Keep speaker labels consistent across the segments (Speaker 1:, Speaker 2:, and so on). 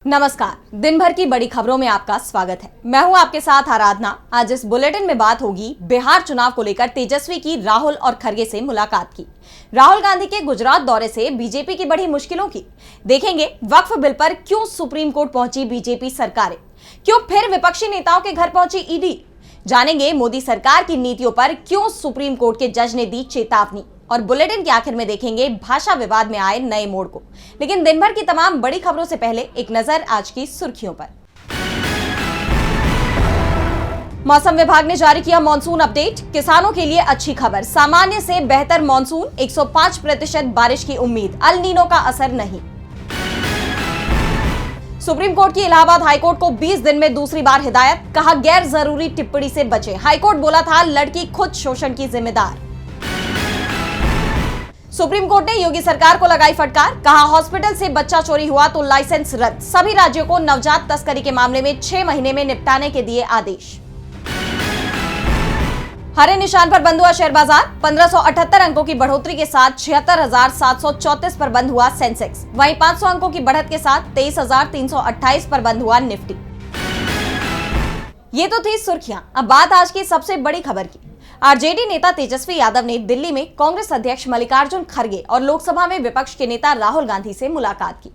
Speaker 1: नमस्कार। दिन भर की बड़ी खबरों में आपका स्वागत है। मैं हूं आपके साथ आराधना। आज इस बुलेटिन में बात होगी बिहार चुनाव को लेकर तेजस्वी की राहुल और खरगे से मुलाकात की, राहुल गांधी के गुजरात दौरे से बीजेपी की बढ़ी मुश्किलों की, देखेंगे वक्फ बिल पर क्यों सुप्रीम कोर्ट पहुंची बीजेपी सरकारें, क्यों फिर विपक्षी नेताओं के घर पहुंची ईडी, जानेंगे मोदी सरकार की नीतियों पर क्यों सुप्रीम कोर्ट के जज ने दी चेतावनी, और बुलेटिन के आखिर में देखेंगे भाषा विवाद में आए नए मोड़ को। लेकिन दिन भर की तमाम बड़ी खबरों से पहले एक नजर आज की सुर्खियों पर। मौसम विभाग ने जारी किया मॉनसून अपडेट। किसानों के लिए अच्छी खबर, सामान्य से बेहतर मॉनसून, 105% बारिश की उम्मीद, अल नीनो का असर नहीं। सुप्रीम कोर्ट की इलाहाबाद हाईकोर्ट को 20 दिन में दूसरी बार हिदायत, कहा गैर जरूरी टिप्पणी से बचे। हाईकोर्ट बोला था लड़की खुद शोषण की जिम्मेदार। सुप्रीम कोर्ट ने योगी सरकार को लगाई फटकार, कहा हॉस्पिटल से बच्चा चोरी हुआ तो लाइसेंस रद्द। सभी राज्यों को नवजात तस्करी के मामले में 6 महीने में निपटाने के दिए आदेश। हरे निशान पर बंद हुआ शेयर बाजार, 1578 अंकों की बढ़ोतरी के साथ 76,734 पर बंद हुआ सेंसेक्स। वहीं 500 अंकों की बढ़त के साथ 23,328 पर बंद हुआ निफ्टी। ये तो थी सुर्खियां। अब बात आज की सबसे बड़ी खबर की। आरजेडी नेता तेजस्वी यादव ने दिल्ली में कांग्रेस अध्यक्ष मल्लिकार्जुन खड़गे और लोकसभा में विपक्ष के नेता राहुल गांधी से मुलाकात की।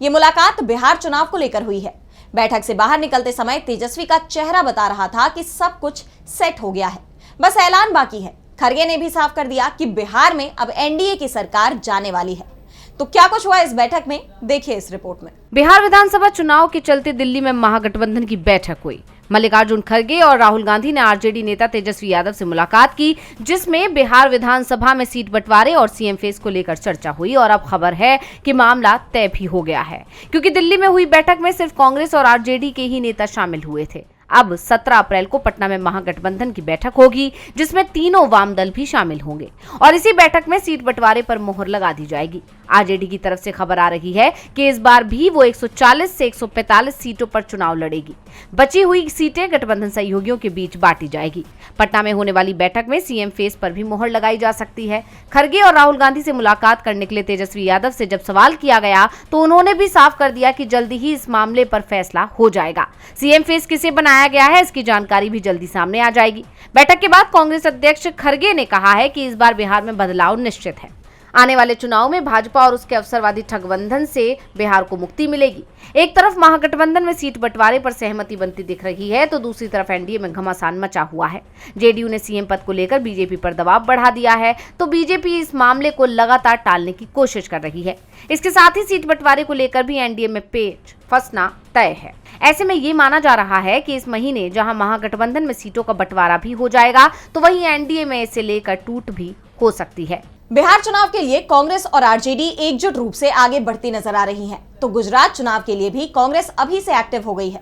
Speaker 1: ये मुलाकात बिहार चुनाव को लेकर हुई है। बैठक से बाहर निकलते समय तेजस्वी का चेहरा बता रहा था कि सब कुछ सेट हो गया है, बस ऐलान बाकी है। खड़गे ने भी साफ कर दिया कि बिहार में अब एनडीए की सरकार जाने वाली है। तो क्या कुछ हुआ इस बैठक में, देखिए इस रिपोर्ट में।
Speaker 2: बिहार विधानसभा चुनाव के चलते दिल्ली में महागठबंधन की बैठक हुई। मल्लिकार्जुन खड़गे और राहुल गांधी ने आरजेडी नेता तेजस्वी यादव से मुलाकात की, जिसमें बिहार विधानसभा में सीट बंटवारे और सीएम फेस को लेकर चर्चा हुई। और अब खबर है कि मामला तय भी हो गया है, क्योंकि दिल्ली में हुई बैठक में सिर्फ कांग्रेस और आरजेडी के ही नेता शामिल हुए थे। अब 17 अप्रैल को पटना में महागठबंधन की बैठक होगी, जिसमें तीनों वाम दल भी शामिल होंगे और इसी बैठक में सीट बंटवारे पर मोहर लगा दी जाएगी। आरजेडी की तरफ से खबर आ रही है कि इस बार भी वो 140 से 145 सीटों पर चुनाव लड़ेगी। बची हुई सीटें गठबंधन सहयोगियों के बीच बांटी जाएगी। पटना में होने वाली बैठक में सीएम फेस पर भी मोहर लगाई जा सकती है। खड़गे और राहुल गांधी से मुलाकात करने के लिए तेजस्वी यादव से जब सवाल किया गया तो उन्होंने भी साफ कर दिया कि जल्दी ही इस मामले पर फैसला हो जाएगा। सीएम फेस किसे बनाया गया है, इसकी जानकारी भी जल्दी सामने आ जाएगी। बैठक के बाद कांग्रेस अध्यक्ष खड़गे ने कहा है कि इस बार बिहार में बदलाव निश्चित है। आने वाले चुनाव में भाजपा और उसके अवसरवादी ठगबंधन से बिहार को मुक्ति मिलेगी। एक तरफ महागठबंधन में सीट बंटवारे पर सहमति बनती दिख रही है, तो दूसरी तरफ एनडीए में घमासान मचा हुआ है। जेडीयू ने सीएम पद को लेकर बीजेपी पर दबाव बढ़ा दिया है, तो बीजेपी इस मामले को लगातार टालने की कोशिश कर रही है। इसके साथ ही सीट बंटवारे को लेकर भी एनडीए में पेच फंसना तय है। ऐसे में ये माना जा रहा है कि इस महीने जहां महागठबंधन में सीटों का बंटवारा भी हो जाएगा, तो वहीं एनडीए में इसे लेकर टूट भी हो सकती है।
Speaker 1: बिहार चुनाव के लिए कांग्रेस और आरजेडी एकजुट रूप से आगे बढ़ती नजर आ रही हैं, तो गुजरात चुनाव के लिए भी कांग्रेस अभी से एक्टिव हो गई है।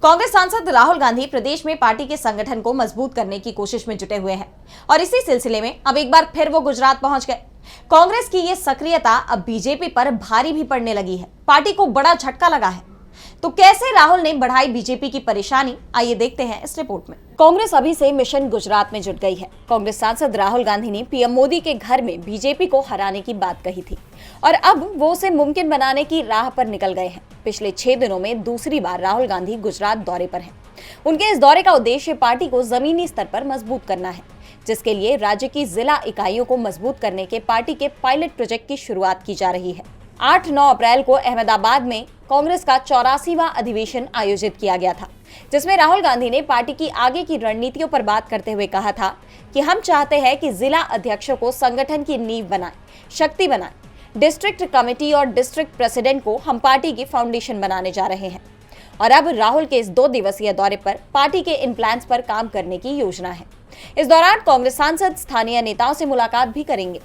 Speaker 1: कांग्रेस सांसद राहुल गांधी प्रदेश में पार्टी के संगठन को मजबूत करने की कोशिश में जुटे हुए हैं और इसी सिलसिले में अब एक बार फिर वो गुजरात पहुंच गए। कांग्रेस की ये सक्रियता अब बीजेपी पर भारी भी पड़ने लगी है। पार्टी को बड़ा झटका लगा है। तो कैसे राहुल ने बढ़ाई बीजेपी की परेशानी, आइए देखते हैं इस रिपोर्ट में। कांग्रेस अभी से मिशन गुजरात में जुट गई है। कांग्रेस सांसद राहुल गांधी ने पीएम मोदी के घर में बीजेपी को हराने की बात कही थी और अब वो उसे मुमकिन बनाने की राह पर निकल गए हैं। पिछले 6 दिनों में दूसरी बार राहुल गांधी गुजरात दौरे पर हैं। उनके इस दौरे का उद्देश्य पार्टी को जमीनी स्तर पर मजबूत करना है, जिसके लिए राज्य की जिला इकाइयों को मजबूत करने के पार्टी के पायलट प्रोजेक्ट की शुरुआत की जा रही है। 8-9 अप्रैल को अहमदाबाद में कांग्रेस का 84वां अधिवेशन आयोजित किया गया था, जिसमें राहुल गांधी ने पार्टी की आगे की रणनीतियों पर बात करते हुए कहा था कि हम चाहते हैं कि जिला अध्यक्षों को संगठन की नींव बनाएं, शक्ति बनाएं। डिस्ट्रिक्ट कमेटी और डिस्ट्रिक्ट प्रेसिडेंट को हम पार्टी की फाउंडेशन बनाने जा रहे हैं और अब राहुल के इस 2 दिवसीय दौरे पर पार्टी के इन प्लान्स पर काम करने की योजना है। इस दौरान कांग्रेस सांसद स्थानीय नेताओं से मुलाकात भी करेंगे।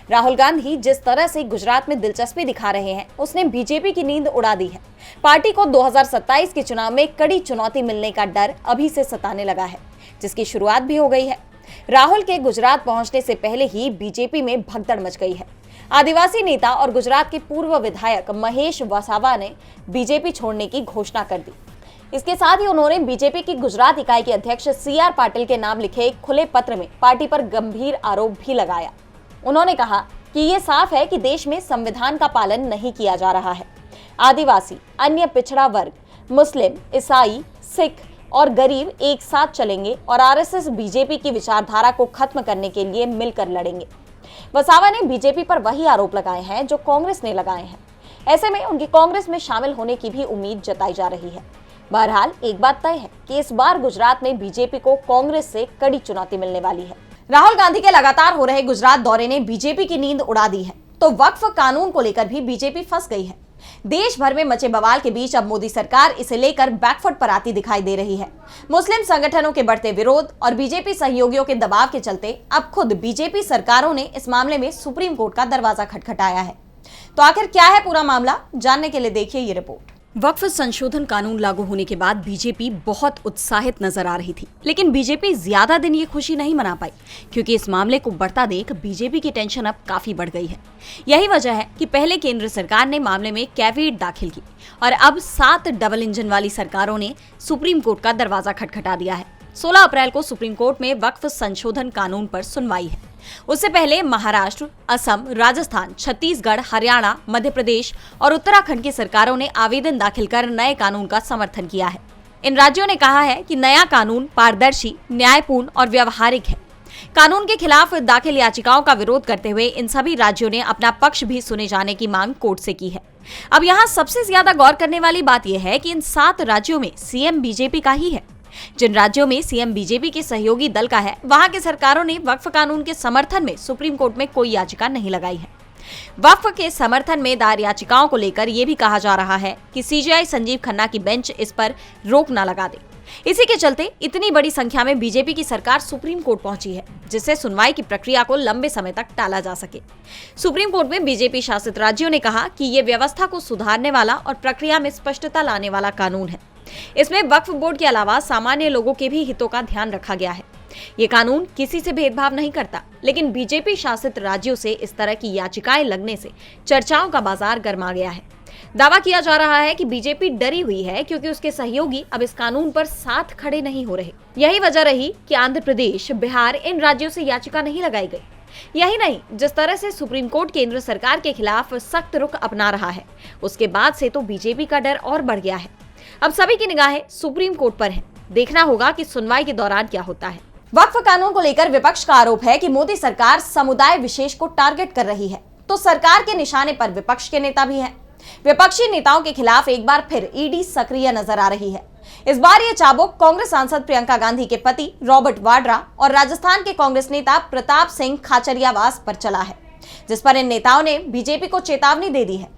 Speaker 1: राहुल गांधी जिस तरह से गुजरात में दिलचस्पी दिखा रहे हैं, उसने बीजेपी की नींद उड़ा दी है। पार्टी को 2027 के चुनाव में कड़ी चुनौती मिलने का डर अभी से सताने लगा है, जिसकी शुरुआत भी हो गई है। राहुल के गुजरात पहुंचने से पहले ही बीजेपी में भगदड़ मच गई है। आदिवासी नेता और गुजरात के पूर्व विधायक महेश वसावा ने बीजेपी छोड़ने की घोषणा कर दी। इसके साथ ही उन्होंने बीजेपी की गुजरात इकाई के अध्यक्ष सीआर पाटिल के नाम लिखे एक खुले पत्र में पार्टी पर गंभीर आरोप भी लगाया। उन्होंने कहा कि ये साफ है कि देश में संविधान का पालन नहीं किया जा रहा है। आदिवासी, अन्य पिछड़ा वर्ग, मुस्लिम, ईसाई, सिख और गरीब एक साथ चलेंगे और आरएसएस बीजेपी की विचारधारा को खत्म करने के लिए मिलकर लड़ेंगे। वसावा ने बीजेपी पर वही आरोप लगाए हैं जो कांग्रेस ने लगाए हैं। ऐसे में उनकी कांग्रेस में शामिल होने की भी उम्मीद जताई जा रही है। बहरहाल एक बात तय है कि इस बार गुजरात में बीजेपी को कांग्रेस से कड़ी चुनौती मिलने वाली है। राहुल गांधी के लगातार हो रहे गुजरात दौरे ने बीजेपी की नींद उड़ा दी है, तो वक्फ कानून को लेकर भी बीजेपी फंस गई है। देश भर में मचे बवाल के बीच अब मोदी सरकार इसे लेकर बैकफुट पर आती दिखाई दे रही है। मुस्लिम संगठनों के बढ़ते विरोध और बीजेपी सहयोगियों के दबाव के चलते अब खुद बीजेपी सरकारों ने इस मामले में सुप्रीम कोर्ट का दरवाजा खटखटाया है। तो आखिर क्या है पूरा मामला, जानने के लिए देखिए ये रिपोर्ट। वक्फ संशोधन कानून लागू होने के बाद बीजेपी बहुत उत्साहित नजर आ रही थी, लेकिन बीजेपी ज्यादा दिन ये खुशी नहीं मना पाई, क्योंकि इस मामले को बढ़ता देख बीजेपी की टेंशन अब काफी बढ़ गई है। यही वजह है कि पहले केंद्र सरकार ने मामले में कैविएट दाखिल की और अब 7 डबल इंजन वाली सरकारों ने सुप्रीम कोर्ट का दरवाजा खटखटा दिया है। 16 अप्रैल को सुप्रीम कोर्ट में वक्फ संशोधन कानून पर सुनवाई है। उससे पहले महाराष्ट्र, असम, राजस्थान, छत्तीसगढ़, हरियाणा, मध्य प्रदेश और उत्तराखंड की सरकारों ने आवेदन दाखिल कर नए कानून का समर्थन किया है। इन राज्यों ने कहा है कि नया कानून पारदर्शी, न्यायपूर्ण और व्यावहारिक है। कानून के खिलाफ दाखिल याचिकाओं का विरोध करते हुए इन सभी राज्यों ने अपना पक्ष भी सुने जाने की मांग कोर्ट से की है। अब यहाँ सबसे ज्यादा गौर करने वाली बात यह है कि इन 7 राज्यों में सीएम बीजेपी का ही है। जिन राज्यों में सीएम बीजेपी के सहयोगी दल का है, वहां के सरकारों ने वक्फ कानून के समर्थन में सुप्रीम कोर्ट में कोई याचिका नहीं लगाई है। वक्फ के समर्थन में दायर याचिकाओं को लेकर यह भी कहा जा रहा है कि सीजेआई संजीव खन्ना की बेंच इस पर रोक न लगा दे। इसी के चलते इतनी बड़ी संख्या में बीजेपी की सरकार सुप्रीम कोर्ट पहुंची है, जिससे सुनवाई की प्रक्रिया को लंबे समय तक टाला जा सके। सुप्रीम कोर्ट में बीजेपी शासित राज्यों ने कहा कि ये व्यवस्था को सुधारने वाला और प्रक्रिया में स्पष्टता लाने वाला कानून है। इसमें वक्फ बोर्ड के अलावा सामान्य लोगों के भी हितों का ध्यान रखा गया है। ये कानून किसी से भेदभाव नहीं करता, लेकिन बीजेपी शासित राज्यों से इस तरह की याचिकाएं लगने से चर्चाओं का बाजार गर्मा गया है। दावा किया जा रहा है कि बीजेपी डरी हुई है, क्योंकि उसके सहयोगी अब इस कानून पर साथ खड़े नहीं हो रहे। यही वजह रही कि आंध्र प्रदेश, बिहार, इन राज्यों से याचिका नहीं लगाई गई। यही नहीं, जिस तरह से सुप्रीम कोर्ट केंद्र सरकार के खिलाफ सख्त रुख अपना रहा है, उसके बाद से तो बीजेपी का डर और बढ़ गया है। अब सभी की निगाहें सुप्रीम कोर्ट पर हैं। देखना होगा कि सुनवाई के दौरान क्या होता है। वक्फ कानून को लेकर विपक्ष का आरोप है कि मोदी सरकार समुदाय विशेष को टारगेट कर रही है, तो सरकार के निशाने पर विपक्ष के नेता भी हैं। विपक्षी नेताओं के खिलाफ एक बार फिर ईडी सक्रिय नजर आ रही है। इस बार ये चाबुक कांग्रेस सांसद प्रियंका गांधी के पति रॉबर्ट वाड्रा और राजस्थान के कांग्रेस नेता प्रताप सिंह खाचरियावास पर चला है, जिस पर इन नेताओं ने बीजेपी को चेतावनी दे दी है।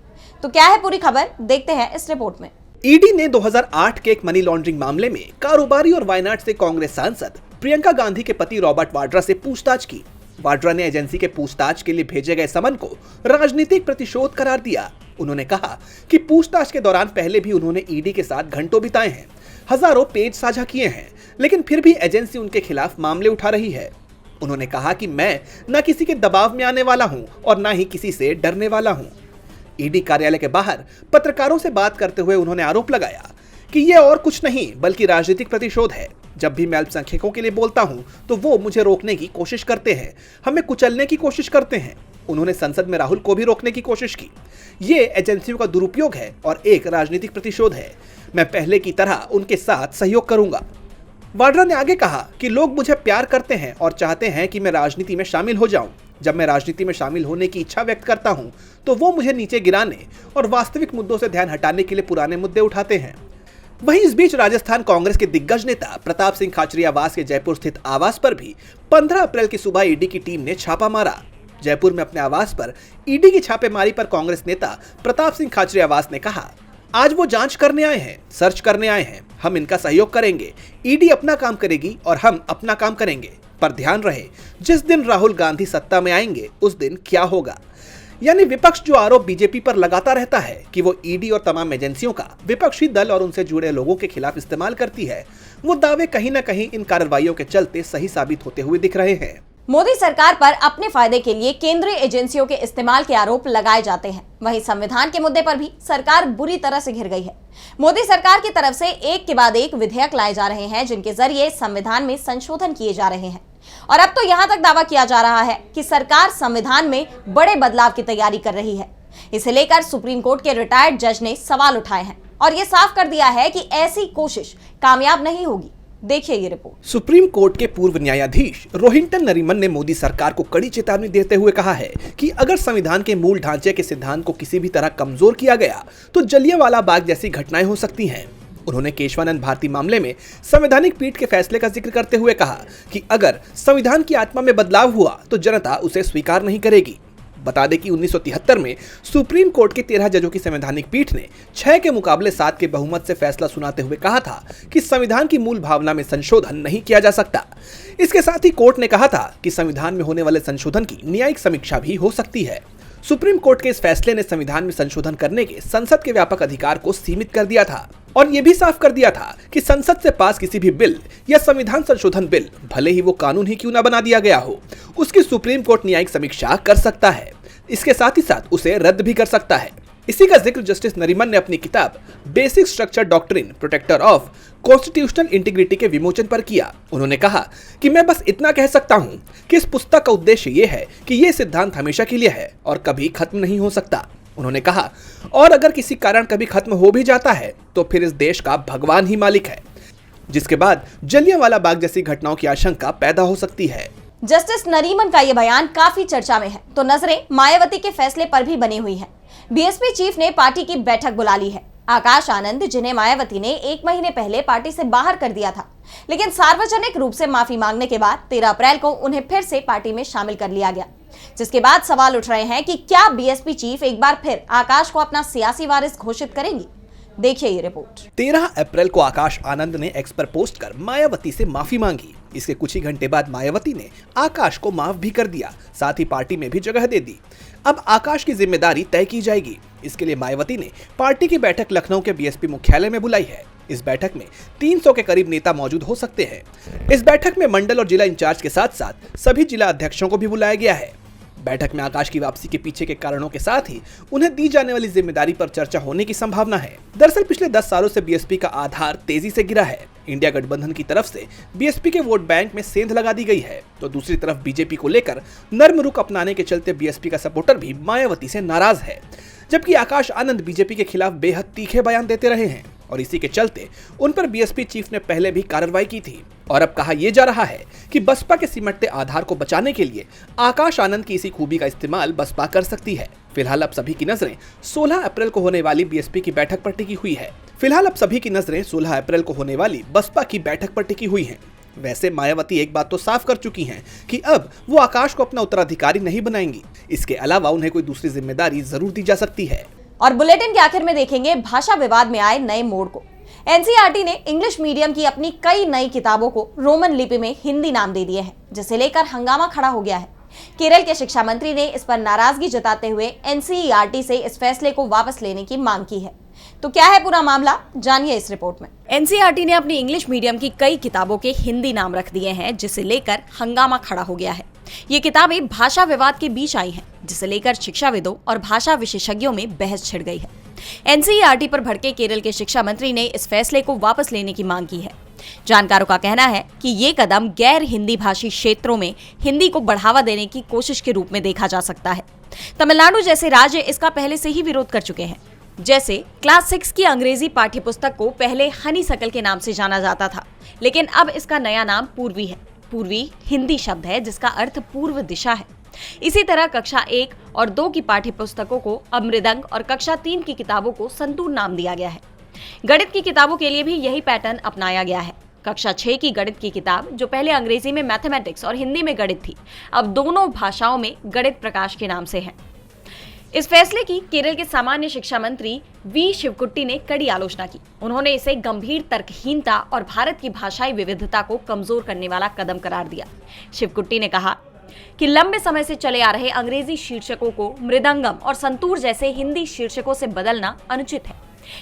Speaker 1: तो क्या है पूरी खबर, देखते हैं इस रिपोर्ट में।
Speaker 3: ईडी ने 2008 के एक मनी लॉन्ड्रिंग मामले में कारोबारी और वायनाड से कांग्रेस सांसद प्रियंका गांधी के पति रॉबर्ट वाड्रा से पूछताछ की। वाड्रा ने एजेंसी के पूछताछ के लिए भेजे गए समन को राजनीतिक प्रतिशोध करार दिया। उन्होंने कहा कि पूछताछ के दौरान पहले भी उन्होंने ईडी के साथ घंटों बिताए हैं, हजारों पेज साझा किए हैं, लेकिन फिर भी एजेंसी उनके खिलाफ मामले उठा रही है। उन्होंने कहा कि मैं न किसी के दबाव में आने वाला हूं और न ही किसी से डरने वाला हूं। ईडी कार्यालय के बाहर पत्रकारों से बात करते हुए उन्होंने आरोप लगाया कि यह और कुछ नहीं बल्कि राजनीतिक प्रतिशोध है। जब भी मैं अल्पसंख्यकों के लिए बोलता हूं तो वो मुझे रोकने की कोशिश करते हैं, हमें कुचलने की कोशिश करते हैं। उन्होंने संसद में राहुल को भी रोकने की कोशिश की। ये एजेंसियों का दुरुपयोग है और एक राजनीतिक प्रतिशोध है। मैं पहले की तरह उनके साथ सहयोग करूंगा। वाड्रा ने आगे कहा कि लोग मुझे प्यार करते हैं और चाहते हैं कि मैं राजनीति में शामिल हो जाऊं। जब मैं राजनीति में शामिल होने की इच्छा व्यक्त करता हूं तो वो मुझे नीचे गिराने और वास्तविक मुद्दों से ध्यान हटाने के लिए पुराने मुद्दे उठाते हैं। वहीं इस बीच राजस्थान कांग्रेस के दिग्गज नेता प्रताप सिंह खाचरियावास के जयपुर स्थित आवास पर भी 15 अप्रैल की सुबह ईडी की टीम ने छापा मारा। जयपुर में अपने आवास पर ईडी की छापेमारी पर कांग्रेस नेता प्रताप सिंह खाचरियावास ने कहा, आज वो जांच करने आए हैं, सर्च करने आए हैं, हम इनका सहयोग करेंगे। ईडी अपना काम करेगी और हम अपना काम करेंगे, पर ध्यान रहे जिस दिन राहुल गांधी सत्ता में आएंगे उस दिन क्या होगा। यानी विपक्ष जो आरोप बीजेपी पर लगाता रहता है कि वो ईडी और तमाम एजेंसियों का विपक्षी दल और उनसे जुड़े लोगों के खिलाफ इस्तेमाल करती है, वो दावे कहीं न कहीं इन कार्रवाइयों के चलते सही साबित होते हुए दिख रहे हैं।
Speaker 1: मोदी सरकार पर अपने फायदे के लिए केंद्रीय एजेंसियों के इस्तेमाल के आरोप लगाए जाते हैं। वहीं संविधान के मुद्दे पर भी सरकार बुरी तरह से घिर गई है। मोदी सरकार की तरफ से एक के बाद एक विधेयक लाए जा रहे हैं, जिनके जरिए संविधान में संशोधन किए जा रहे हैं। और अब तो यहां तक दावा किया जा रहा है कि सरकार संविधान में बड़े बदलाव की तैयारी कर रही है। इसे लेकर सुप्रीम कोर्ट के रिटायर्ड जज ने सवाल उठाए हैं और ये साफ कर दिया है कि ऐसी कोशिश कामयाब नहीं होगी। देखिए ये रिपोर्ट।
Speaker 3: सुप्रीम कोर्ट के पूर्व न्यायाधीश रोहिंटन नरीमन ने मोदी सरकार को कड़ी चेतावनी देते हुए कहा है कि अगर संविधान के मूल ढांचे के सिद्धांत को किसी भी तरह कमजोर किया गया तो जलियांवाला बाग जैसी घटनाएं हो सकती हैं। उन्होंने केशवानंद भारती मामले में संवैधानिक पीठ के फैसले का जिक्र करते हुए कहा कि अगर संविधान की आत्मा में बदलाव हुआ तो जनता उसे स्वीकार नहीं करेगी। बता दें कि 1973 में सुप्रीम कोर्ट के 13 जजों की संवैधानिक पीठ ने 6 के मुकाबले 7 के बहुमत से फैसला सुनाते हुए कहा था कि संविधान की मूल भावना में संशोधन नहीं किया जा सकता। इसके साथ ही कोर्ट ने कहा था कि संविधान में होने वाले संशोधन की न्यायिक समीक्षा भी हो सकती है। सुप्रीम कोर्ट के इस फैसले ने संविधान में संशोधन करने के संसद के व्यापक अधिकार को सीमित कर दिया था और यह भी साफ कर दिया था कि संसद से पास किसी भी बिल या संविधान संशोधन बिल, भले ही वो कानून ही क्यों न बना दिया गया हो, उसकी सुप्रीम कोर्ट न्यायिक समीक्षा कर सकता है। इसके साथ ही साथ उसे रद्द भी कर सकता है। इसी का जिक्र जस्टिस नरीमन ने अपनी किताब basic structure doctrine protector of constitutional integrity के विमोचन पर किया। उन्होंने कहा कि मैं बस इतना कह सकता हूं कि इस पुस्तक का उद्देश्य ये है कि ये सिद्धांत हमेशा के लिए है और कभी खत्म नहीं हो सकता। उन्होंने कहा, और अगर किसी कारण कभी खत्म हो भी जाता है तो फिर इस देश का भगवान ही मालिक है, जिसके बाद जलियांवाला बाग जैसी घटनाओं की आशंका पैदा हो सकती है।
Speaker 1: जस्टिस नरीमन का यह बयान काफी चर्चा में है तो नजरें मायावती के फैसले पर भी बनी हुई हैं। बीएसपी चीफ ने पार्टी की बैठक बुला ली है। आकाश आनंद, जिन्हें मायावती ने 1 महीने पहले पार्टी से बाहर कर दिया था, लेकिन सार्वजनिक रूप से माफी मांगने के बाद 13 अप्रैल को उन्हें फिर से पार्टी में शामिल कर लिया गया, जिसके बाद सवाल उठ रहे हैं कि क्या बीएसपी चीफ एक बार फिर आकाश को अपना सियासी वारिस घोषित करेंगी। देखिए ये रिपोर्ट।
Speaker 3: 13 अप्रैल को आकाश आनंद ने एक्स पर पोस्ट कर मायावती से माफी मांगी। इसके कुछ ही घंटे बाद मायावती ने आकाश को माफ भी कर दिया, साथ ही पार्टी में भी जगह दे दी। अब आकाश की जिम्मेदारी तय की जाएगी। इसके लिए मायावती ने पार्टी की बैठक लखनऊ के बीएसपी मुख्यालय में बुलाई है। इस बैठक में 300 के करीब नेता मौजूद हो सकते हैं। इस बैठक में मंडल और जिला इंचार्ज के साथ साथ सभी जिला अध्यक्षों को भी बुलाया गया है। बैठक में आकाश की वापसी के पीछे के कारणों के साथ ही उन्हें दी जाने वाली जिम्मेदारी पर चर्चा होने की संभावना है। दरअसल पिछले 10 सालों से बीएसपी का आधार तेजी से गिरा है। इंडिया गठबंधन की तरफ से बीएसपी के वोट बैंक में सेंध लगा दी गई है, तो दूसरी तरफ बीजेपी को लेकर नर्म रुख अपनाने के चलते बीएसपी का सपोर्टर भी मायावती से नाराज है, जबकि आकाश आनंद बीजेपी के खिलाफ बेहद तीखे बयान देते रहे हैं और इसी के चलते उन पर बीएसपी चीफ ने पहले भी कार्रवाई की थी। और अब कहा यह जा रहा है कि बसपा के सिमटते आधार को बचाने के लिए आकाश आनंद की इसी खूबी का इस्तेमाल बसपा कर सकती है। फिलहाल अब सभी की नजरें 16 अप्रैल को होने वाली बीएसपी की बैठक पर टिकी हुई है। बसपा की बैठक पर टिकी हुई है। वैसे मायावती एक बात तो साफ कर चुकी हैं कि अब वो आकाश को अपना उत्तराधिकारी नहीं बनाएंगी। इसके अलावा उन्हें कोई दूसरी जिम्मेदारी जरूर दी जा सकती है।
Speaker 1: और बुलेटिन के आखिर में देखेंगे भाषा विवाद में आए नए मोड़ को। एनसीईआरटी ने इंग्लिश मीडियम की अपनी कई नई किताबों को रोमन लिपि में हिंदी नाम दे दिए हैं, जिसे लेकर हंगामा खड़ा हो गया है। केरल के शिक्षा मंत्री ने इस पर नाराजगी जताते हुए एनसीईआरटी से इस फैसले को वापस लेने की मांग की है। तो क्या है पूरा मामला, जानिए इस रिपोर्ट में। एनसीईआरटी ने अपनी इंग्लिश मीडियम की कई किताबों के हिंदी नाम रख दिए हैं, जिसे लेकर हंगामा खड़ा हो गया है। ये किताबें भाषा विवाद के बीच आई हैं, जिसे लेकर शिक्षाविदों और भाषा विशेषज्ञों में बहस छिड़ गई है। एनसीईआरटी पर भड़के केरल के शिक्षा मंत्री ने इस फैसले को वापस लेने की मांग की है। जानकारों का कहना है कि ये कदम गैर हिंदी भाषी क्षेत्रों में हिंदी को बढ़ावा देने की कोशिश के रूप में देखा जा सकता है। तमिलनाडु जैसे राज्य इसका पहले से ही विरोध कर चुके हैं। जैसे क्लास 6 की अंग्रेजी पाठ्यपुस्तक को पहले हनीसकल के नाम से जाना जाता था, लेकिन अब इसका नया नाम पूर्वी है। पूर्वी हिंदी शब्द है जिसका अर्थ पूर्व दिशा है। इसी तरह कक्षा 1 और 2 की पाठ्यपुस्तकों को अब मृदंग और कक्षा 3 की किताबों को संतूर नाम दिया गया है। गणित की किताबों के लिए भी यही पैटर्न अपनाया गया है। कक्षा 6 की गणित की किताब, जो पहले अंग्रेजी में मैथमेटिक्स और हिंदी में गणित थी, अब दोनों भाषाओं में गणित प्रकाश के नाम से है। इस फैसले की केरल के सामान्य शिक्षा मंत्री वी शिवकुट्टी ने कड़ी आलोचना की। उन्होंने इसे गंभीर तर्कहीनता और भारत की भाषाई विविधता को कमजोर करने वाला कदम करार दिया। शिवकुट्टी ने कहा कि लंबे समय से चले आ रहे अंग्रेजी शीर्षकों को मृदंगम और संतूर जैसे हिंदी शीर्षकों से बदलना अनुचित है।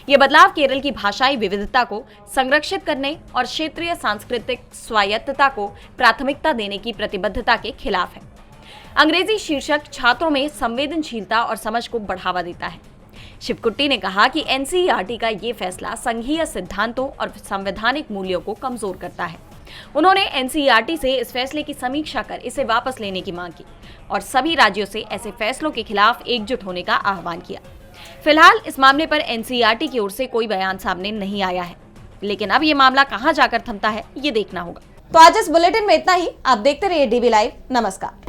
Speaker 1: ये बदलाव केरल की भाषाई विविधता को संरक्षित करने और क्षेत्रीय सांस्कृतिक स्वायत्तता को प्राथमिकता देने की प्रतिबद्धता के खिलाफ है। अंग्रेजी शीर्षक छात्रों में संवेदनशीलता और समझ को बढ़ावा देता है। शिवकुट्टी ने कहा कि एनसीईआरटी का ये फैसला संघीय सिद्धांतों और संवैधानिक मूल्यों को कमजोर करता है। उन्होंने एनसीईआरटी से इस फैसले की समीक्षा कर इसे वापस लेने की मांग की और सभी राज्यों से ऐसे फैसलों के खिलाफ एकजुट होने का आह्वान किया। फिलहाल इस मामले पर एनसीईआरटी की ओर से कोई बयान सामने नहीं आया है, लेकिन अब ये मामला कहां जाकर थमता है ये देखना होगा। तो आज इस बुलेटिन में इतना ही। आप देखते रहिए डीबी लाइव। नमस्कार।